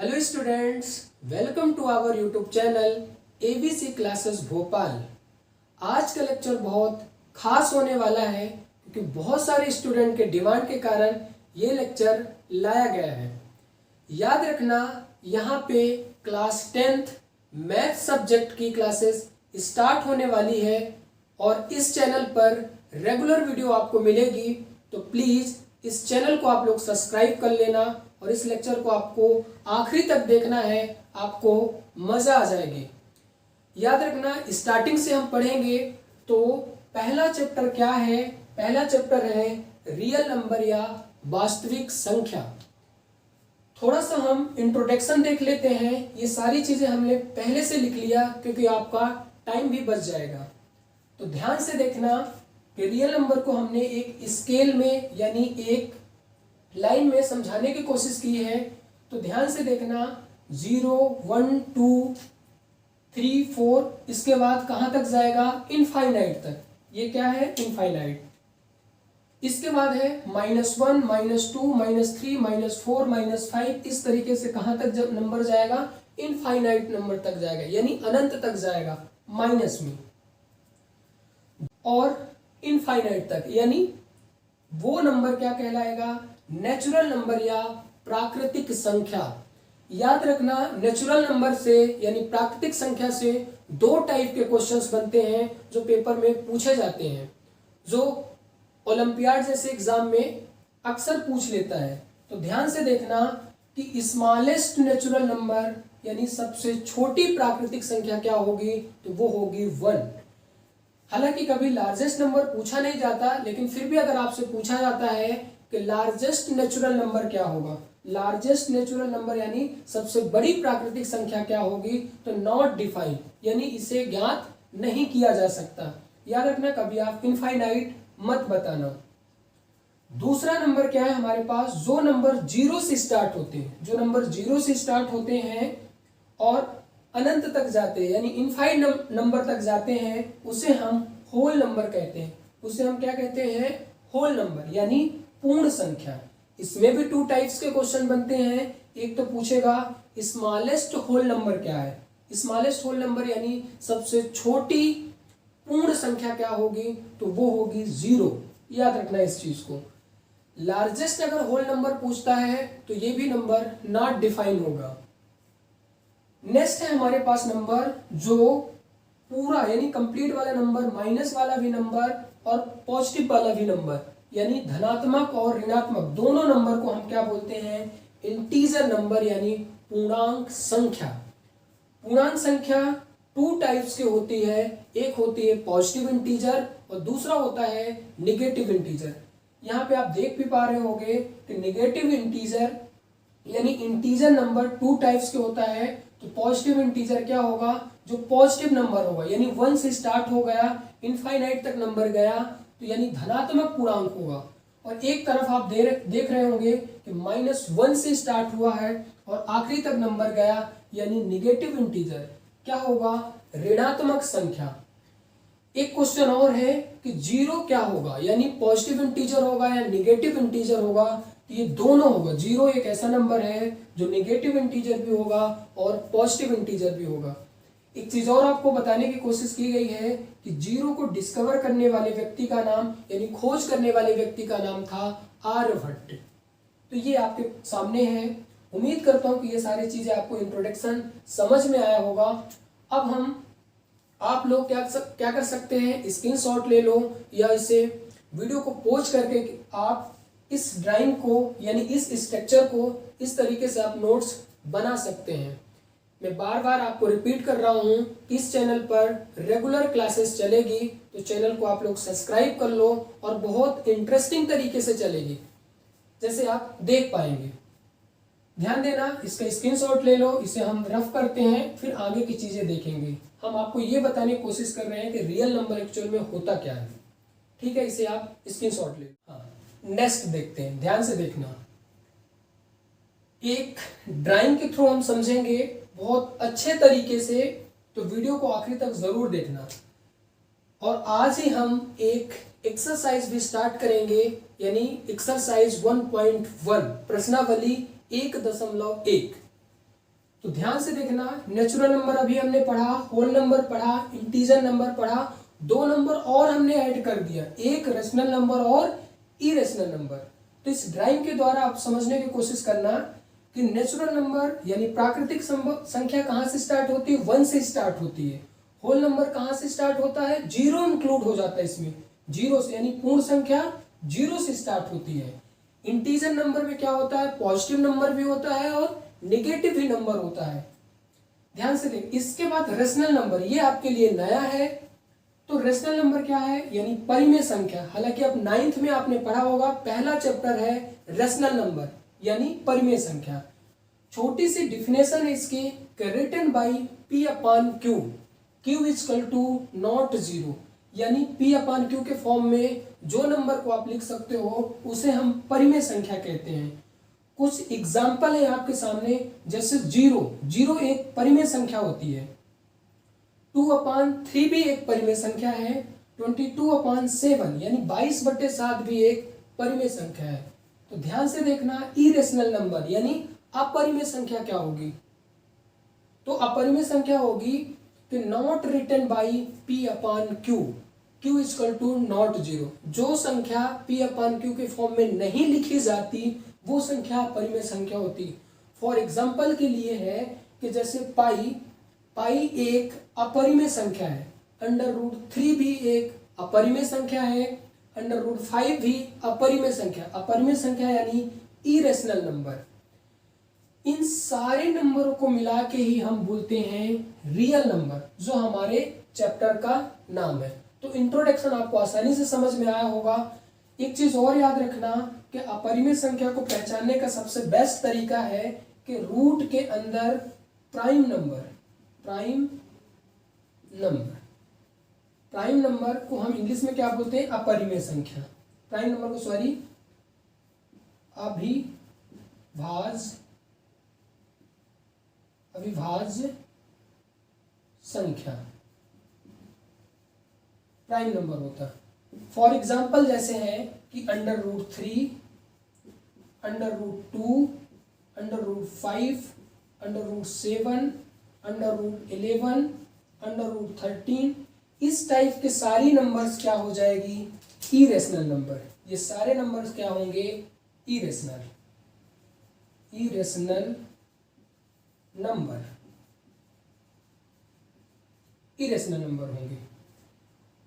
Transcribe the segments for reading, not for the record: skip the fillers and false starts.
Hello students, welcome to our YouTube channel ABC classes Bhopal. आज का lecture बहुत खास होने वाला है क्योंकि बहुत सारे स्टूडेंट के डिमांड के कारण ये लेक्चर लाया गया है। याद रखना, यहाँ पे क्लास 10th मैथ सब्जेक्ट की क्लासेस स्टार्ट होने वाली है और इस चैनल पर रेगुलर वीडियो आपको मिलेगी। तो प्लीज़ इस चैनल को आप लोग सब्सक्राइब कर लेना और इस लेक्चर को आपको आखिरी तक देखना है, आपको मज़ा आ जाएगी। याद रखना, स्टार्टिंग से हम पढ़ेंगे। तो पहला चैप्टर क्या है? पहला चैप्टर है रियल नंबर या वास्तविक संख्या। थोड़ा सा हम इंट्रोडक्शन देख लेते हैं। ये सारी चीज़ें हमने पहले से लिख लिया क्योंकि आपका टाइम भी बच जाएगा। तो ध्यान से देखना कि रियल नंबर को हमने एक स्केल में यानी एक लाइन में समझाने की कोशिश की है। तो ध्यान से देखना, 0, 1, 2, 3, 4, इसके बाद कहाँ तक जाएगा? इनफाइनाइट तक। ये क्या है? इनफाइनाइट। इसके बाद है -1, -2, -3, -4, -5। इस तरीके से कहाँ तक जब नंबर जाएगा? इनफाइनाइट नंबर तक जाएगा, यानी अनंत तक जाएगा माइनस में। और इनफाइनाइट तक यानी वो नंबर क्या कहलाएगा? नेचुरल नंबर या प्राकृतिक संख्या। याद रखना, नेचुरल नंबर से यानी प्राकृतिक संख्या से दो टाइप के क्वेश्चंस बनते हैं जो पेपर में पूछे जाते हैं, जो ओलंपियाड जैसे एग्जाम में अक्सर पूछ लेता है। तो ध्यान से देखना कि स्मॉलेस्ट नेचुरल नंबर यानी सबसे छोटी प्राकृतिक संख्या क्या होगी? तो वो होगी 1। हालांकि कभी लार्जेस्ट नंबर पूछा नहीं जाता, लेकिन फिर भी अगर आपसे पूछा जाता है कि लार्जेस्ट नेचुरल नंबर क्या होगा, लार्जेस्ट नेचुरल नंबर यानी सबसे बड़ी प्राकृतिक संख्या क्या होगी, तो नॉट डिफाइंड यानी इसे ज्ञात नहीं किया जा सकता। याद रखना, कभी आप इनफाइनाइट मत बताना। दूसरा नंबर क्या है हमारे पास? जो नंबर 0 से स्टार्ट होते हैं, जो नंबर 0 से स्टार्ट होते हैं और अनंत तक जाते हैं यानी इनफाइनाइट नंबर तक जाते हैं, उसे हम होल नंबर कहते हैं। उसे हम क्या कहते हैं? होल नंबर यानी पूर्ण संख्या। इसमें भी 2 टाइप्स के क्वेश्चन बनते हैं। एक तो पूछेगा स्मॉलेस्ट होल नंबर क्या है? स्मॉलेस्ट होल नंबर यानी सबसे छोटी पूर्ण संख्या क्या होगी? तो वो होगी 0। याद रखना इस चीज को। लार्जेस्ट अगर होल नंबर पूछता है तो ये भी नंबर नॉट डिफाइन होगा। नेक्स्ट है हमारे पास नंबर जो पूरा यानी कंप्लीट वाला नंबर, माइनस वाला भी नंबर और पॉजिटिव वाला भी नंबर, यानी धनात्मक और ऋणात्मक दोनों नंबर को हम क्या बोलते हैं? इंटीजर नंबर यानी पूर्णांक संख्या। पूर्णांक संख्या 2 टाइप्स की होती है। एक होती है पॉजिटिव इंटीजर और दूसरा होता है निगेटिव इंटीजर। यहाँ पे आप देख भी पा रहे होंगे कि निगेटिव इंटीजर यानी इंटीजर नंबर 2 टाइप्स के होता है। तो पॉजिटिव इंटीजर क्या होगा? जो पॉजिटिव नंबर होगा यानी 1 से स्टार्ट हो गया, इनफाइनाइट तक नंबर गया, तो यानी धनात्मक पूर्णांक होगा। और एक तरफ आप देख रहे होंगे कि -1 से स्टार्ट हुआ है और आखिरी तक नंबर गया, यानी निगेटिव इंटीजर क्या होगा? ऋणात्मक संख्या। एक क्वेश्चन और है कि 0 क्या होगा, यानी पॉजिटिव इंटीजर होगा या निगेटिव इंटीजर होगा? तो ये दोनों होगा। 0 एक ऐसा नंबर है जो निगेटिव इंटीजर भी होगा और पॉजिटिव इंटीजर भी होगा। एक चीज और आपको बताने की कोशिश की गई है कि 0 को डिस्कवर करने वाले व्यक्ति का नाम यानी खोज करने वाले व्यक्ति का नाम था आर्यभट्ट। तो ये आपके सामने है। उम्मीद करता हूं कि ये सारी चीजें आपको इंट्रोडक्शन समझ में आया होगा। अब आप लोग क्या कर सकते हैं? स्क्रीनशॉट ले लो या इसे वीडियो को पॉज करके आप इस ड्राइंग को यानी इस स्ट्रक्चर को इस तरीके से आप नोट्स बना सकते हैं। मैं बार बार आपको रिपीट कर रहा हूं कि इस चैनल पर रेगुलर क्लासेस चलेगी, तो चैनल को आप लोग सब्सक्राइब कर लो और बहुत इंटरेस्टिंग तरीके से चलेगी, जैसे आप देख पाएंगे। ध्यान देना, इसका स्क्रीनशॉट ले लो, इसे हम रफ करते हैं, फिर आगे की चीजें देखेंगे। हम आपको ये बताने की कोशिश कर रहे हैं कि रियल नंबर एक्चुअल में होता क्या है। ठीक है, इसे आप स्क्रीनशॉट ले लो। हाँ, नेक्स्ट देखते हैं, ध्यान से देखना। एक ड्राइंग के थ्रू हम समझेंगे बहुत अच्छे तरीके से, तो वीडियो को आखिरी तक जरूर देखना। और आज ही हम एक एक्सरसाइज भी स्टार्ट करेंगे, यानी एक्सरसाइज 1.1 प्रश्नावली 1.1। तो ध्यान से देखना, नेचुरल नंबर अभी हमने पढ़ा, होल नंबर पढ़ा, इंटीजर नंबर पढ़ा, दो नंबर और हमने ऐड कर दिया, एक रेशनल नंबर और इरेशनल नंबर। तो इस ड्राइंग के द्वारा आप समझने की कोशिश करना कि नेचुरल नंबर यानी प्राकृतिक संख्या कहाँ से स्टार्ट होती है, 1 से स्टार्ट होती है। होल नंबर कहाँ से स्टार्ट होता है, 0 इंक्लूड हो जाता है इसमें, 0 से, यानी पूर्ण संख्या 0 से स्टार्ट होती है। इंटीजर नंबर में क्या होता है, पॉजिटिव नंबर भी होता है और नेगेटिव भी नंबर होता है। ध्यान से देख। इसके बाद रेशनल नंबर, ये आपके लिए नया है। तो रेशनल नंबर क्या है, यानी परिमेय संख्या। हालांकि अब 9th में आपने पढ़ा होगा, पहला चैप्टर है रेशनल नंबर यानी परिमेय संख्या। छोटी सी डिफिनेशन है इसकी, written by P upon Q, Q is equal to not 0, यानी P अपॉन Q के फॉर्म में जो नंबर को आप लिख सकते हो उसे हम परिमेय संख्या कहते हैं। कुछ एग्जाम्पल है आपके सामने, जैसे 0 एक परिमेय संख्या होती है, 2/3 भी एक परिमेय संख्या है, 22/7 यानी 22/7 भी एक परिमेय संख्या है। तो ध्यान से देखना, इरेशनल नंबर यानी अपरिमेय संख्या क्या होगी, तो अपरिमेय संख्या होगी कि not written by P upon Q, Q is equal to not 0। जो संख्या P अपॉन Q के फॉर्म में नहीं लिखी जाती वो संख्या अपरिमेय संख्या होती। फॉर एग्जाम्पल के लिए है कि जैसे पाई एक अपरिमेय संख्या है, √3 भी एक अपरिमेय संख्या है, √5 भी अपरिमेय संख्या। अपरिमेय संख्या यानी इरेशनल नंबर। इन सारे नंबरों को मिला के ही हम बोलते हैं रियल नंबर, जो हमारे चैप्टर का नाम है। तो इंट्रोडक्शन आपको आसानी से समझ में आया होगा। एक चीज और याद रखना कि अपरिमेय संख्या को पहचानने का सबसे बेस्ट तरीका है कि रूट के अंदर प्राइम नंबर को हम इंग्लिश में क्या बोलते हैं, अपरिमेय संख्या। प्राइम नंबर को अविभाज्य संख्या प्राइम नंबर होता है। फॉर एग्जाम्पल जैसे है कि √3, √2, √5, √7, √11, √13, इस टाइप के सारी नंबर्स क्या हो जाएगी, इरेशनल नंबर। ये सारे नंबर्स क्या होंगे, इरेशनल नंबर होंगे।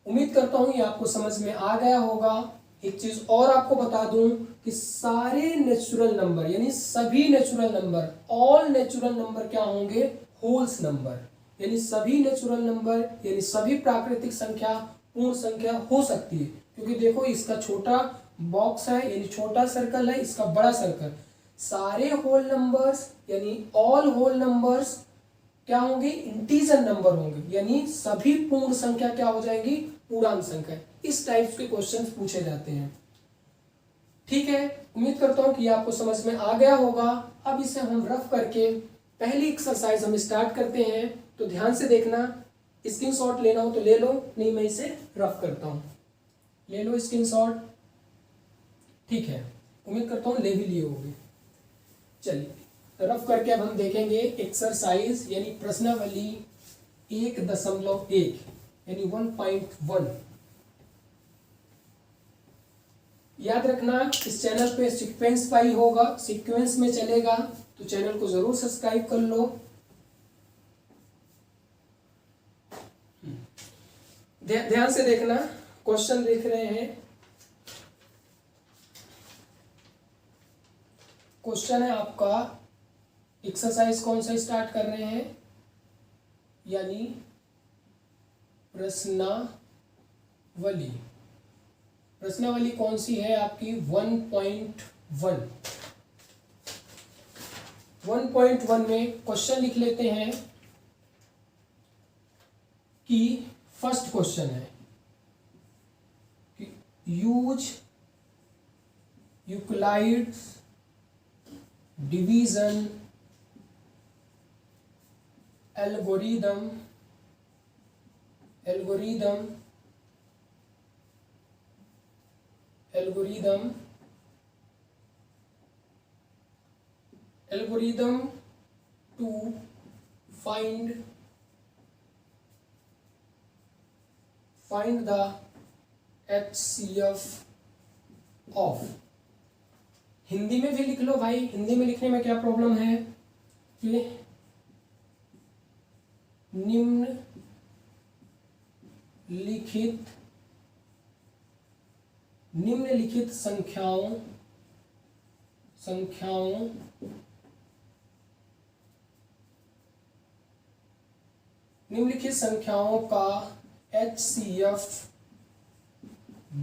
उम्मीद करता हूं ये आपको समझ में आ गया होगा। एक चीज और आपको बता दूं कि सारे नेचुरल नंबर यानी सभी natural number, all natural number क्या होंगे, होल्स नंबर, यानी सभी नेचुरल नंबर यानी सभी प्राकृतिक संख्या पूर्ण संख्या हो सकती है। क्योंकि देखो इसका छोटा बॉक्स है यानी छोटा सर्कल है, इसका बड़ा सर्कल। सारे होल नंबर्स यानी ऑल होल नंबर्स क्या होंगे, इंटीजर नंबर होंगे, यानी सभी पूर्ण संख्या क्या हो जाएंगी, पूर्णांक संख्या। इस टाइप के क्वेश्चंस पूछे जाते हैं। ठीक है, उम्मीद करता हूं कि आपको समझ में आ गया होगा। अब इसे हम रफ करके पहली एक्सरसाइज हम स्टार्ट करते हैं। तो ध्यान से देखना, स्क्रीनशॉट लेना हो तो ले लो, नहीं मैं इसे रफ करता हूं। ले लो स्क्रीनशॉट, ठीक है, उम्मीद करता हूं ले भी लिए होंगे। चलिए रफ करके अब हम देखेंगे एक्सरसाइज यानी प्रश्नावली 1.1 यानी 1.1। याद रखना इस चैनल पे सीक्वेंस पाई होगा, सीक्वेंस में चलेगा, तो चैनल को जरूर सब्सक्राइब कर लो। ध्यान से देखना, क्वेश्चन लिख रहे हैं। क्वेश्चन है आपका, एक्सरसाइज कौन सा स्टार्ट कर रहे हैं, यानी प्रश्नावली। प्रश्नावली कौन सी है आपकी, 1.1। 1.1 में क्वेश्चन लिख लेते हैं कि फर्स्ट क्वेश्चन है कि use Euclid's division algorithm to find the HCF of. Hindi में भी लिख लो भाई, हिंदी में लिखने में क्या प्रॉब्लम है कि निम्नलिखित संख्याओं का HCF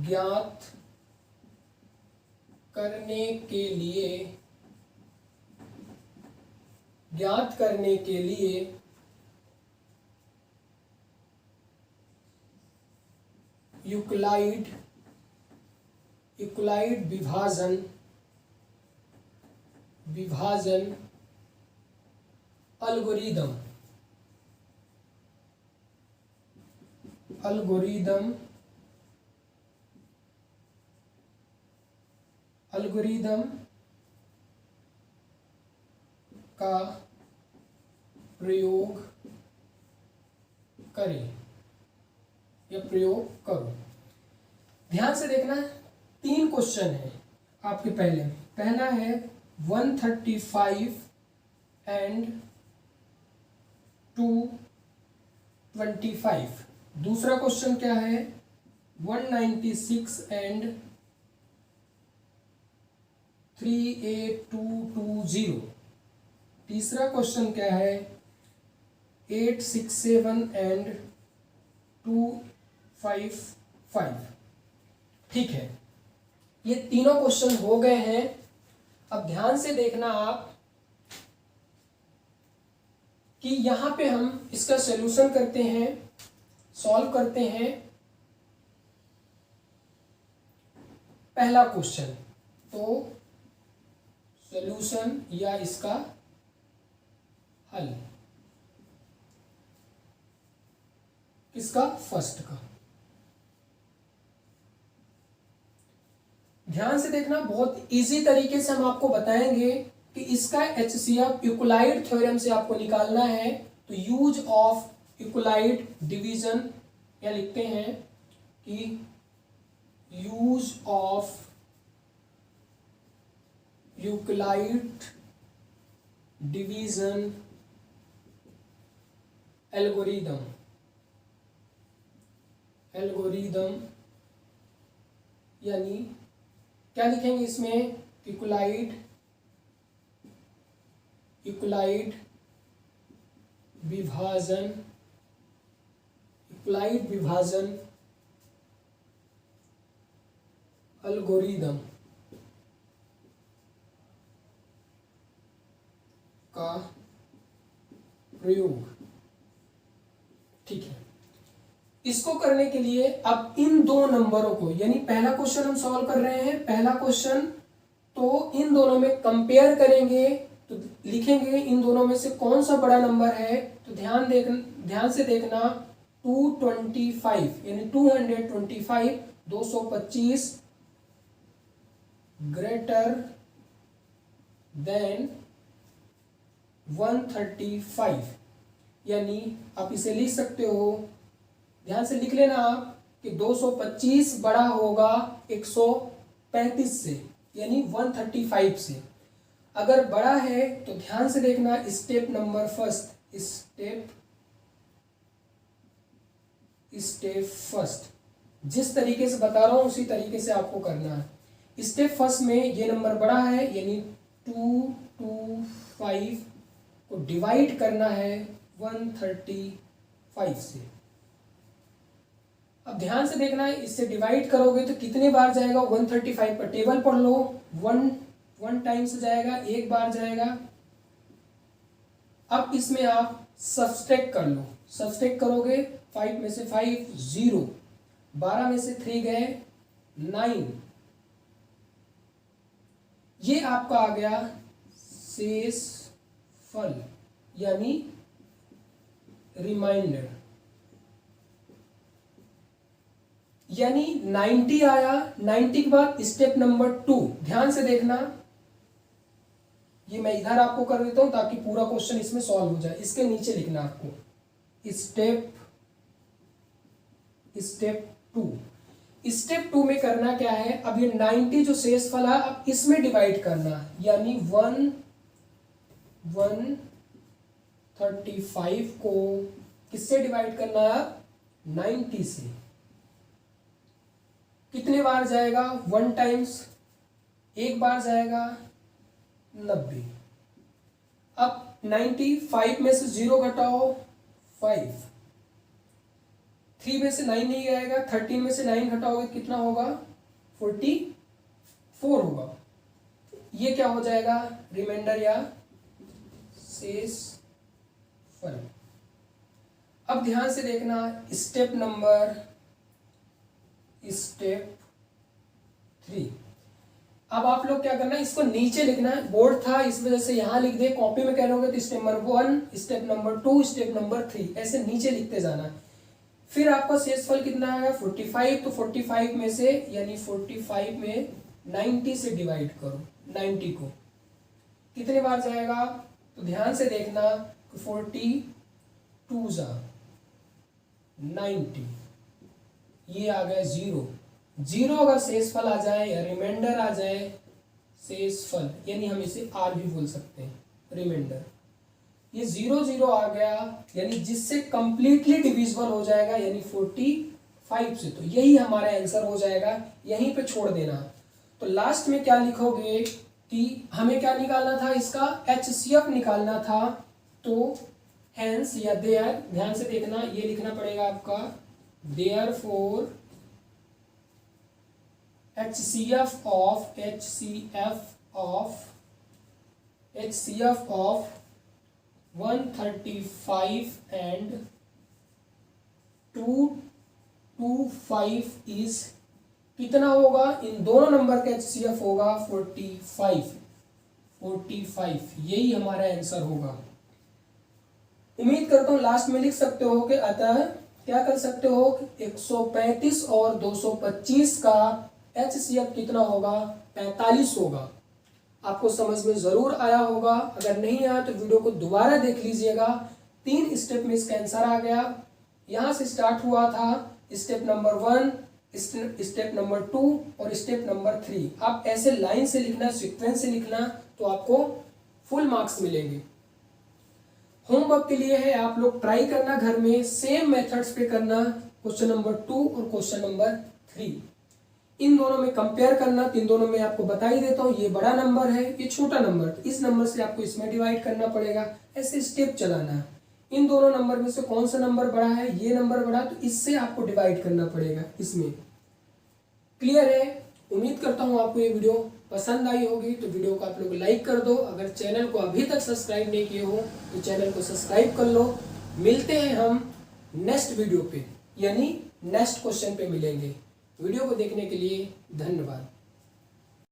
ज्ञात करने के लिए यूक्लाइड विभाजन एल्गोरिदम का प्रयोग करें या प्रयोग करो। ध्यान से देखना, 3 क्वेश्चन है आपके पहला है 135 एंड 225। दूसरा क्वेश्चन क्या है 196 एंड 38220। तीसरा क्वेश्चन क्या है 867 एंड 255। ठीक है, ये तीनों क्वेश्चन हो गए हैं। अब ध्यान से देखना आप कि यहां पे हम इसका सॉल्यूशन करते हैं, सॉल्व करते हैं। पहला क्वेश्चन तो सॉल्यूशन या इसका हल किसका, फर्स्ट का। ध्यान से देखना, बहुत इजी तरीके से हम आपको बताएंगे कि इसका HCF यूक्लाइड थ्योरम से आपको निकालना है। तो यूज ऑफ यूक्लाइड डिवीजन, या लिखते हैं कि use of Euclid division algorithm यानी क्या लिखेंगे इसमें, यूक्लाइड विभाजन एल्गोरिदम का प्रयोग। ठीक है, इसको करने के लिए अब इन 2 नंबरों को, यानी पहला क्वेश्चन हम सॉल्व कर रहे हैं, पहला क्वेश्चन, तो इन दोनों में कंपेयर करेंगे। तो लिखेंगे इन दोनों में से कौन सा बड़ा नंबर है। तो ध्यान से देखना 225 यानी 225 225 ग्रेटर देन 135, यानी आप इसे लिख सकते हो, ध्यान से लिख लेना आप कि 225 बड़ा होगा 135 से, यानी 135 से। अगर बड़ा है तो ध्यान से देखना, step number first, step first जिस तरीके से बता रहा हूं उसी तरीके से आपको करना है। स्टेप फर्स्ट में ये नंबर बड़ा है, यानी 225 को डिवाइड करना है 135 से। अब ध्यान से देखना है, इससे डिवाइड करोगे तो कितने बार जाएगा 135 पर, टेबल पढ़ लो, 1 टाइम्स जाएगा, 1 बार जाएगा। अब इसमें आप सब्सट्रैक्ट कर लो, सब्सट्रैक्ट करोगे 5 में से 5 0, 12 में से 3 गए 9, ये आपका आ गया शेष फल यानी रिमाइंडर, यानी 90 आया। 90 के बाद स्टेप नंबर 2, ध्यान से देखना, ये मैं इधर आपको कर देता हूं ताकि पूरा क्वेश्चन इसमें सॉल्व हो जाए। इसके नीचे लिखना आपको स्टेप 2। स्टेप 2 में करना क्या है, अब ये 90 जो शेषफल है अब इसमें डिवाइड करना, यानी 135 को किससे डिवाइड करना है, 90 से। कितने बार जाएगा, 1 टाइम्स, एक बार जाएगा 90। अब 95 में से 0 घटाओ 5, 3 में से 9 नहीं आएगा, 13 में से 9 घटाओगे कितना होगा, 44 होगा। ये क्या हो जाएगा, रिमाइंडर या शेष फल। अब ध्यान से देखना, स्टेप 3। अब आप लोग क्या करना है, इसको नीचे लिखना है, बोर्ड था इस वजह से यहां लिख दे, कॉपी में कह रहे होंगे तो step number 1, step number 2, step number 3 ऐसे नीचे लिखते जाना। फिर आपका शेषफल कितना आएगा, 45। तो 45 में से, यानी 45 में 90 से डिवाइड करो, 90 को कितने बार जाएगा, तो ध्यान से देखना, 42 जा 90, ये आ गया 0 अगर शेषफल आ जाए या रिमाइंडर आ जाए, शेषफल यानी हम इसे आर भी बोल सकते हैं, रिमाइंडर, ये 0 आ गया, यानी जिससे कंप्लीटली डिविजिबल हो जाएगा, यानी 45 से, तो यही हमारा आंसर हो जाएगा, यहीं पे छोड़ देना। तो लास्ट में क्या लिखोगे कि हमें क्या निकालना था, इसका HCF निकालना था, तो हेंस या देयर, ध्यान से देखना, ये लिखना पड़ेगा आपका, therefore HCF of 135 and 225 is कितना होगा, इन दोनों नंबर का HCF होगा 45, यही हमारा आंसर होगा। उम्मीद करता हूं लास्ट में लिख सकते हो कि अतः क्या कर सकते हो, 135 और 225 का HCF कितना होगा, 45 होगा। आपको समझ में जरूर आया होगा, अगर नहीं आया तो वीडियो को दोबारा देख लीजिएगा। 3 स्टेप में इसका आंसर आ गया। यहां से स्टार्ट हुआ था स्टेप नंबर 1, स्टेप नंबर 2 और स्टेप नंबर 3। आप ऐसे लाइन से लिखना, सीक्वेंस से लिखना, तो आपको फुल मार्क्स मिलेंगे। होमवर्क के लिए है, आप लोग ट्राई करना घर में, सेम मेथड्स पे करना, क्वेश्चन नंबर 2 और क्वेश्चन नंबर 3। इन दोनों में कंपेयर करना, इन दोनों में आपको बता ही देता हूँ, ये बड़ा नंबर है, ये छोटा नंबर, तो इस नंबर से आपको इसमें डिवाइड करना पड़ेगा, ऐसे स्टेप चलाना है। इन दोनों नंबर में से कौन सा नंबर बड़ा है, ये नंबर बड़ा, तो इससे आपको डिवाइड करना पड़ेगा इसमें। क्लियर है? उम्मीद करता हूँ आपको ये वीडियो पसंद आई होगी, तो वीडियो को आप लोग लाइक कर दो। अगर चैनल को अभी तक सब्सक्राइब नहीं किए हो तो चैनल को सब्सक्राइब कर लो। मिलते हैं हम नेक्स्ट वीडियो पे, यानी नेक्स्ट क्वेश्चन पे मिलेंगे। वीडियो को देखने के लिए धन्यवाद।